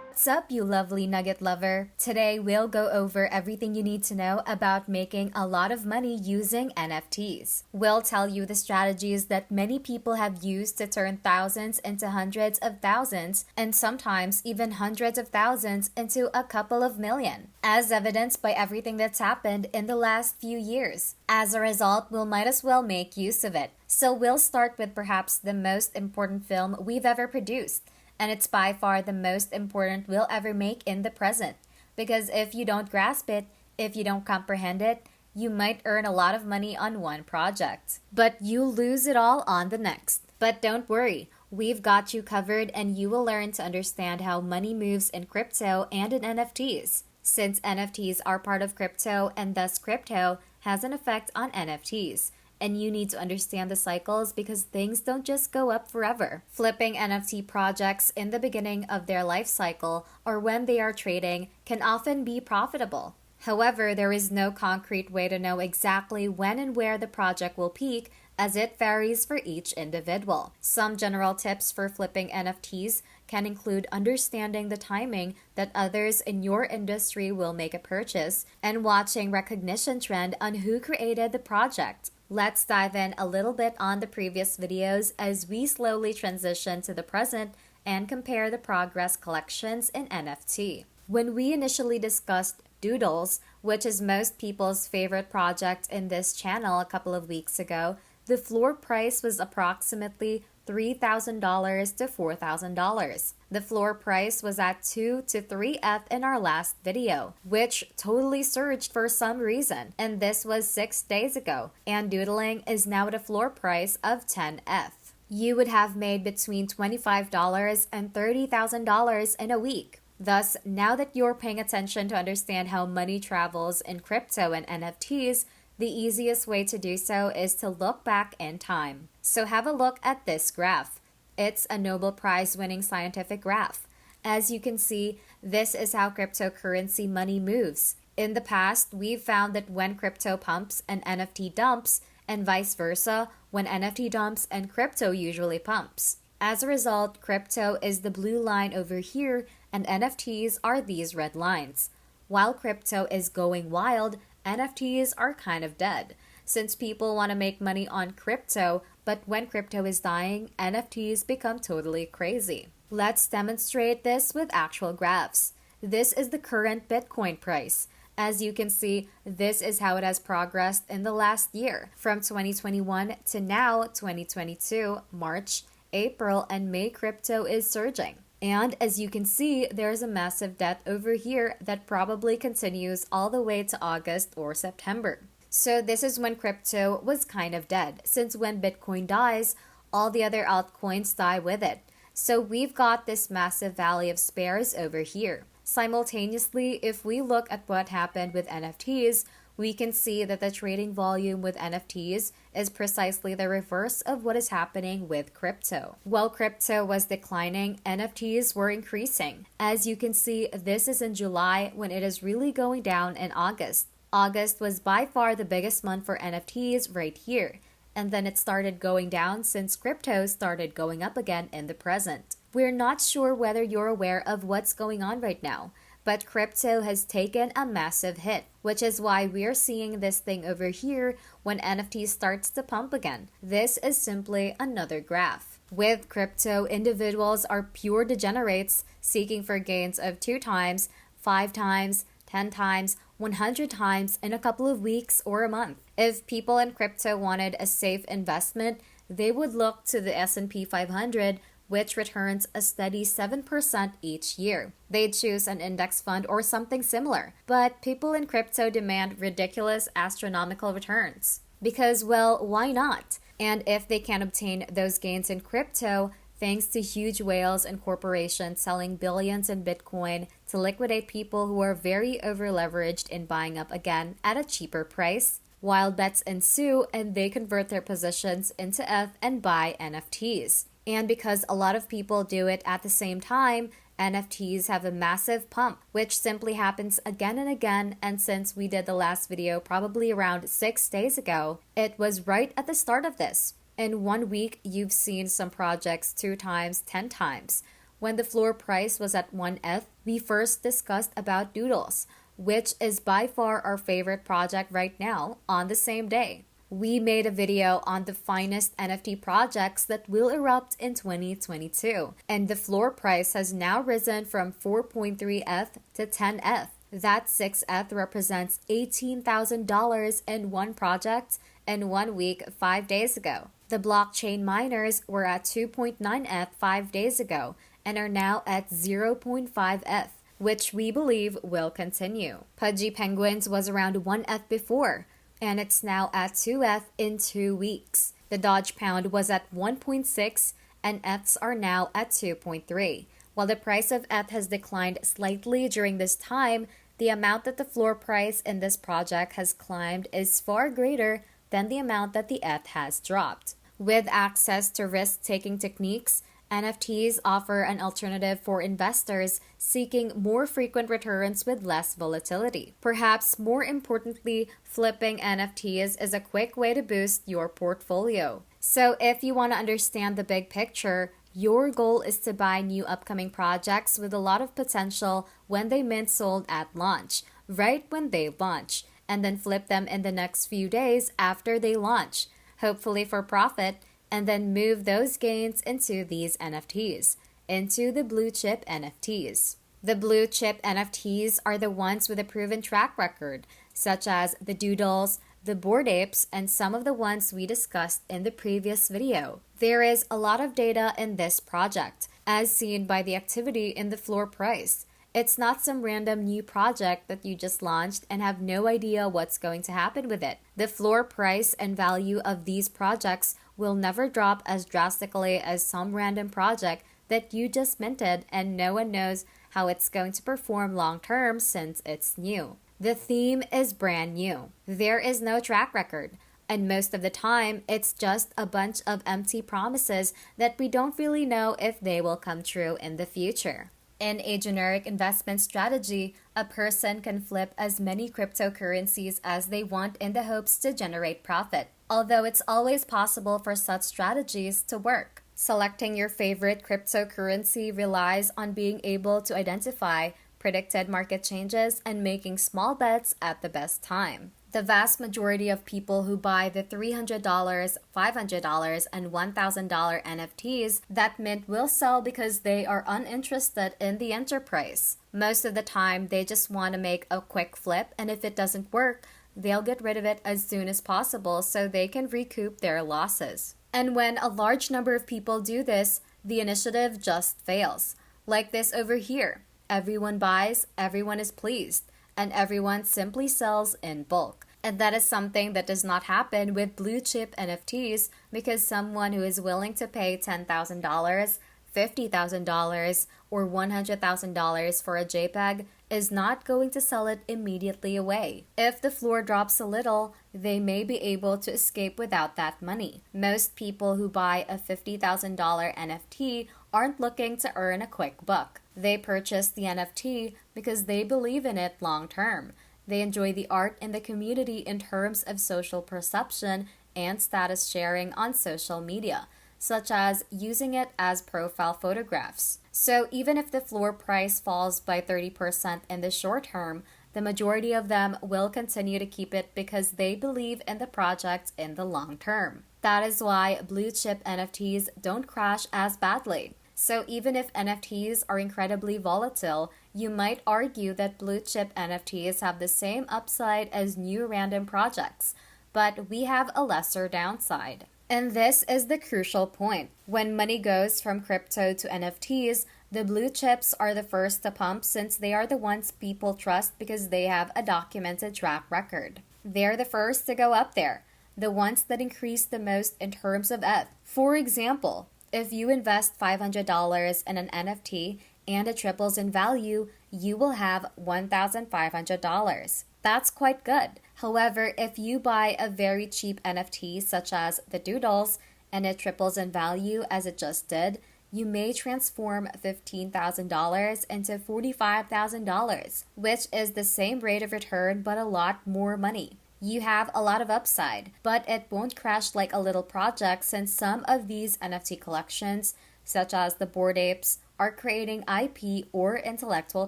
What's up, you lovely nugget lover? Today we'll go over everything you need to know about making a lot of money using NFTs. We'll tell you the strategies that many people have used to turn thousands into hundreds of thousands, and sometimes even hundreds of thousands into a couple of million, as evidenced by everything that's happened in the last few years. As a result, we'll might as well make use of it. So we'll start with perhaps the most important film we've ever produced. And it's by far the most important we'll ever make in the present. Because if you don't grasp it, if you don't comprehend it, you might earn a lot of money on one project, but you lose it all on the next. But don't worry, we've got you covered, and you will learn to understand how money moves in crypto and in NFTs. Since NFTs are part of crypto, and thus crypto has an effect on NFTs. And you need to understand the cycles because things don't just go up forever. Flipping NFT projects in the beginning of their life cycle or when they are trading can often be profitable. However, there is no concrete way to know exactly when and where the project will peak, as it varies for each individual. Some general tips for flipping NFTs can include understanding the timing that others in your industry will make a purchase and watching recognition trend on who created the project. Let's dive in a little bit on the previous videos as we slowly transition to the present and compare the progress collections in NFT. When we initially discussed Doodles, which is most people's favorite project in this channel a couple of weeks ago, the floor price was approximately $3,000 to $4,000. The floor price was at 2 to 3F in our last video, which totally surged for some reason, and this was 6 days ago, and doodling is now at a floor price of 10F. You would have made between $25 and $30,000 in a week. Thus, now that you're paying attention to understand how money travels in crypto and NFTs, the easiest way to do so is to look back in time. So have a look at this graph. It's a Nobel Prize winning scientific graph. As you can see, this is how cryptocurrency money moves. In the past, we've found that when crypto pumps and NFT dumps, and vice versa, when NFT dumps and crypto usually pumps. As a result, crypto is the blue line over here, and NFTs are these red lines. While crypto is going wild, NFTs are kind of dead, since people want to make money on crypto, but when crypto is dying, NFTs become totally crazy. Let's demonstrate this with actual graphs. This is the current Bitcoin price. As you can see, this is how it has progressed in the last year, from 2021 to now 2022, March, April, and May crypto is surging. And as you can see, there's a massive death over here that probably continues all the way to August or September. So this is when crypto was kind of dead, since when Bitcoin dies, all the other altcoins die with it. So we've got this massive valley of spares over here. Simultaneously, if we look at what happened with NFTs, we can see that the trading volume with NFTs is precisely the reverse of what is happening with crypto. While crypto was declining, NFTs were increasing. As you can see, this is in July when it is really going down in August. August was by far the biggest month for NFTs right here, and then it started going down since crypto started going up again in the present. We're not sure whether you're aware of what's going on right now, but crypto has taken a massive hit, which is why we're seeing this thing over here when NFT starts to pump again. This is simply another graph. With crypto, individuals are pure degenerates seeking for gains of 2 times, 5 times, 10 times, 100 times in a couple of weeks or a month. If people in crypto wanted a safe investment, they would look to the S&P 500, which returns a steady 7% each year. They'd choose an index fund or something similar. But people in crypto demand ridiculous astronomical returns. Because, well, why not? And if they can obtain those gains in crypto, thanks to huge whales and corporations selling billions in Bitcoin to liquidate people who are very over-leveraged in buying up again at a cheaper price, wild bets ensue and they convert their positions into ETH and buy NFTs. And because a lot of people do it at the same time, NFTs have a massive pump, which simply happens again and again, and since we did the last video probably around 6 days ago, it was right at the start of this. In 1 week, you've seen some projects 2 times, 10 times. When the floor price was at 1 ETH, we first discussed about Doodles, which is by far our favorite project right now, on the same day. We made a video on the finest NFT projects that will erupt in 2022, and the floor price has now risen from 4.3 ETH to 10 ETH. That 6 ETH represents $18,000 in one project in 1 week 5 days ago. The blockchain miners were at 2.9 ETH 5 days ago and are now at 0.5 ETH, which we believe will continue. Pudgy Penguins was around 1 ETH before, and it's now at 2 ETH in 2 weeks. The Dodge Pound was at 1.6 and ETHs are now at 2.3. While the price of ETH has declined slightly during this time, the amount that the floor price in this project has climbed is far greater than the amount that the ETH has dropped. With access to risk-taking techniques, NFTs offer an alternative for investors seeking more frequent returns with less volatility. Perhaps more importantly, flipping NFTs is a quick way to boost your portfolio. So if you want to understand the big picture, your goal is to buy new upcoming projects with a lot of potential when they mint sold at launch, right when they launch, and then flip them in the next few days after they launch, hopefully for profit, and then move those gains into these NFTs, into the blue chip NFTs. The blue chip NFTs are the ones with a proven track record, such as the Doodles, the Bored Apes, and some of the ones we discussed in the previous video. There is a lot of data in this project, as seen by the activity in the floor price. It's not some random new project that you just launched and have no idea what's going to happen with it. The floor price and value of these projects will never drop as drastically as some random project that you just minted and no one knows how it's going to perform long term since it's new. The theme is brand new. There is no track record, and most of the time it's just a bunch of empty promises that we don't really know if they will come true in the future. In a generic investment strategy, a person can flip as many cryptocurrencies as they want in the hopes to generate profit, although it's always possible for such strategies to work. Selecting your favorite cryptocurrency relies on being able to identify predicted market changes and making small bets at the best time. The vast majority of people who buy the $300, $500, and $1,000 NFTs that mint will sell because they are uninterested in the enterprise. Most of the time, they just want to make a quick flip, and if it doesn't work, they'll get rid of it as soon as possible so they can recoup their losses. And when a large number of people do this, the initiative just fails. Like this over here. Everyone buys, everyone is pleased, and everyone simply sells in bulk. And that is something that does not happen with blue chip NFTs because someone who is willing to pay $10,000, $50,000, or $100,000 for a JPEG is not going to sell it immediately away. If the floor drops a little, they may be able to escape without that money. Most people who buy a $50,000 NFT aren't looking to earn a quick buck. They purchase the NFT because they believe in it long term. They enjoy the art and the community in terms of social perception and status sharing on social media, such as using it as profile photographs. So even if the floor price falls by 30% in the short term, the majority of them will continue to keep it because they believe in the project in the long term. That is why blue chip NFTs don't crash as badly. So even if NFTs are incredibly volatile, you might argue that blue chip NFTs have the same upside as new random projects, but we have a lesser downside. And this is the crucial point. When money goes from crypto to NFTs, the blue chips are the first to pump since they are the ones people trust because they have a documented track record. They're the first to go up there, the ones that increase the most in terms of ETH. For example, if you invest $500 in an NFT and it triples in value, you will have $1,500. That's quite good. However, if you buy a very cheap NFT such as the Doodles and it triples in value as it just did, you may transform $15,000 into $45,000, which is the same rate of return but a lot more money. you have a lot of upside, but it won't crash like a little project since some of these NFT collections, such as the Bored Apes, are creating IP or intellectual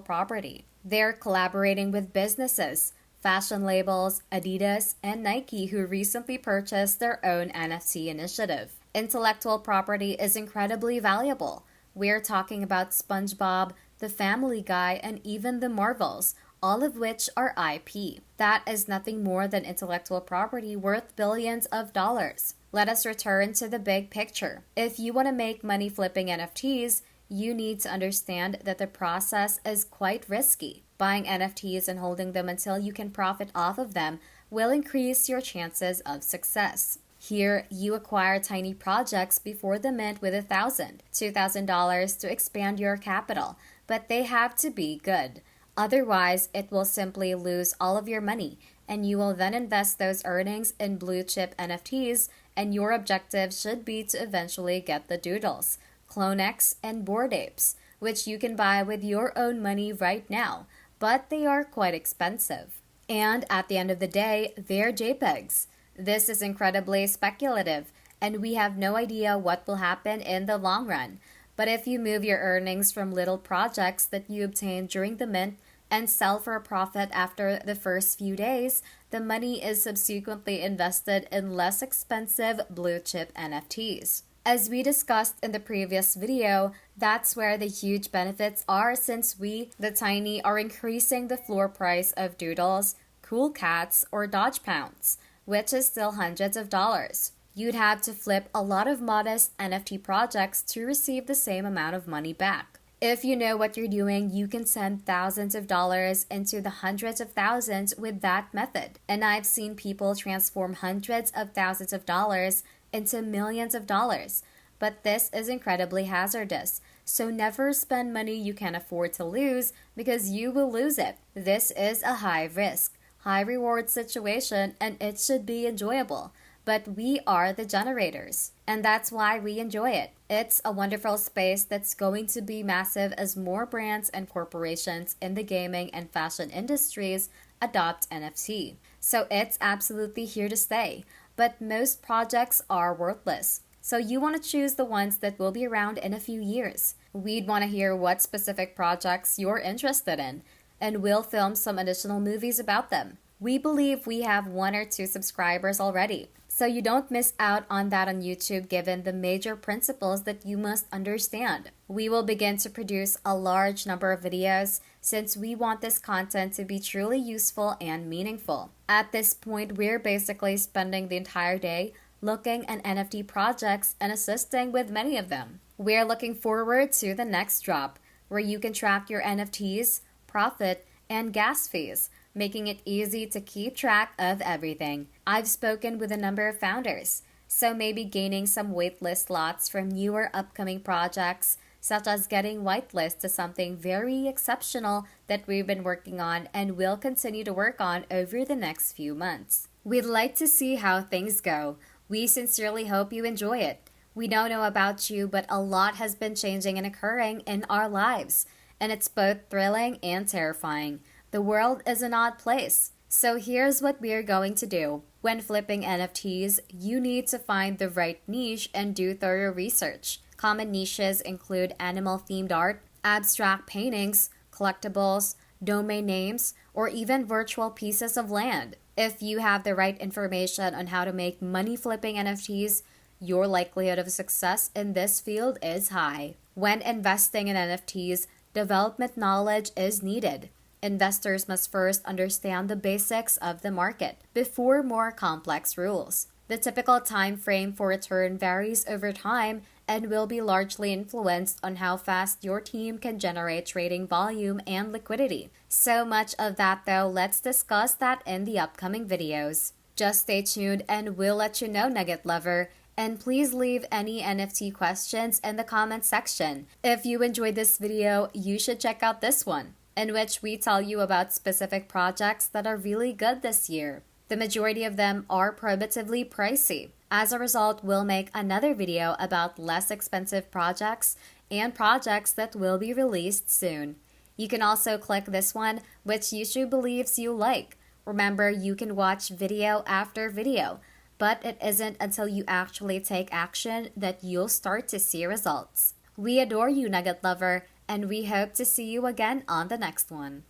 property. They're collaborating with businesses, fashion labels, Adidas, and Nike, who recently purchased their own NFT initiative. Intellectual property is incredibly valuable. We're talking about SpongeBob, The Family Guy, and even the Marvels, all of which are IP. That is nothing more than intellectual property worth billions of dollars. Let us return to the big picture. If you want to make money flipping NFTs, you need to understand that the process is quite risky. Buying NFTs and holding them until you can profit off of them will increase your chances of success. Here, you acquire tiny projects before the mint with $1,000, $2,000 to expand your capital, but they have to be good. Otherwise, it will simply lose all of your money, and you will then invest those earnings in blue chip NFTs, and your objective should be to eventually get the Doodles, CloneX, and Bored Apes, which you can buy with your own money right now, but they are quite expensive. And at the end of the day, they're JPEGs. This is incredibly speculative, and we have no idea what will happen in the long run. But if you move your earnings from little projects that you obtain during the mint and sell for a profit after the first few days, the money is subsequently invested in less expensive blue chip NFTs. As we discussed in the previous video, that's where the huge benefits are since we, the tiny, are increasing the floor price of Doodles, Cool Cats, or Dodge Pounds, which is still hundreds of dollars. You'd have to flip a lot of modest NFT projects to receive the same amount of money back. If you know what you're doing, you can send thousands of dollars into the hundreds of thousands with that method. And I've seen people transform hundreds of thousands of dollars into millions of dollars. But this is incredibly hazardous. So never spend money you can't afford to lose because you will lose it. This is a high risk, high reward situation, and it should be enjoyable. But we are the generators, and that's why we enjoy it. It's a wonderful space that's going to be massive as more brands and corporations in the gaming and fashion industries adopt NFT. So it's absolutely here to stay, but most projects are worthless. So you want to choose the ones that will be around in a few years. We'd want to hear what specific projects you're interested in, and we'll film some additional movies about them. We believe we have 1 or 2 subscribers already, so you don't miss out on that on YouTube given the major principles that you must understand. We will begin to produce a large number of videos since we want this content to be truly useful and meaningful. At this point, we're basically spending the entire day looking at NFT projects and assisting with many of them. We're looking forward to the next drop, where you can track your NFTs, profit, and gas fees, making it easy to keep track of everything. I've spoken with a number of founders, so maybe gaining some waitlist slots from newer upcoming projects, such as getting whitelist to something very exceptional that we've been working on and will continue to work on over the next few months. We'd like to see how things go. We sincerely hope you enjoy it. We don't know about you, but a lot has been changing and occurring in our lives, and it's both thrilling and terrifying. The world is an odd place. So here's what we're going to do. When flipping NFTs, you need to find the right niche and do thorough research. Common niches include animal-themed art, abstract paintings, collectibles, domain names, or even virtual pieces of land. If you have the right information on how to make money flipping NFTs, your likelihood of success in this field is high. When investing in NFTs, development knowledge is needed. Investors must first understand the basics of the market before more complex rules. The typical time frame for return varies over time and will be largely influenced on how fast your team can generate trading volume and liquidity. So much of that though, let's discuss that in the upcoming videos. Just stay tuned and we'll let you know, Nugget Lover. And please leave any NFT questions in the comments section. If you enjoyed this video, you should check out this one, in which we tell you about specific projects that are really good this year. The majority of them are prohibitively pricey. As a result, we'll make another video about less expensive projects and projects that will be released soon. You can also click this one, which YouTube believes you like. Remember, you can watch video after video, but it isn't until you actually take action that you'll start to see results. We adore you, Nugget Lover, and we hope to see you again on the next one.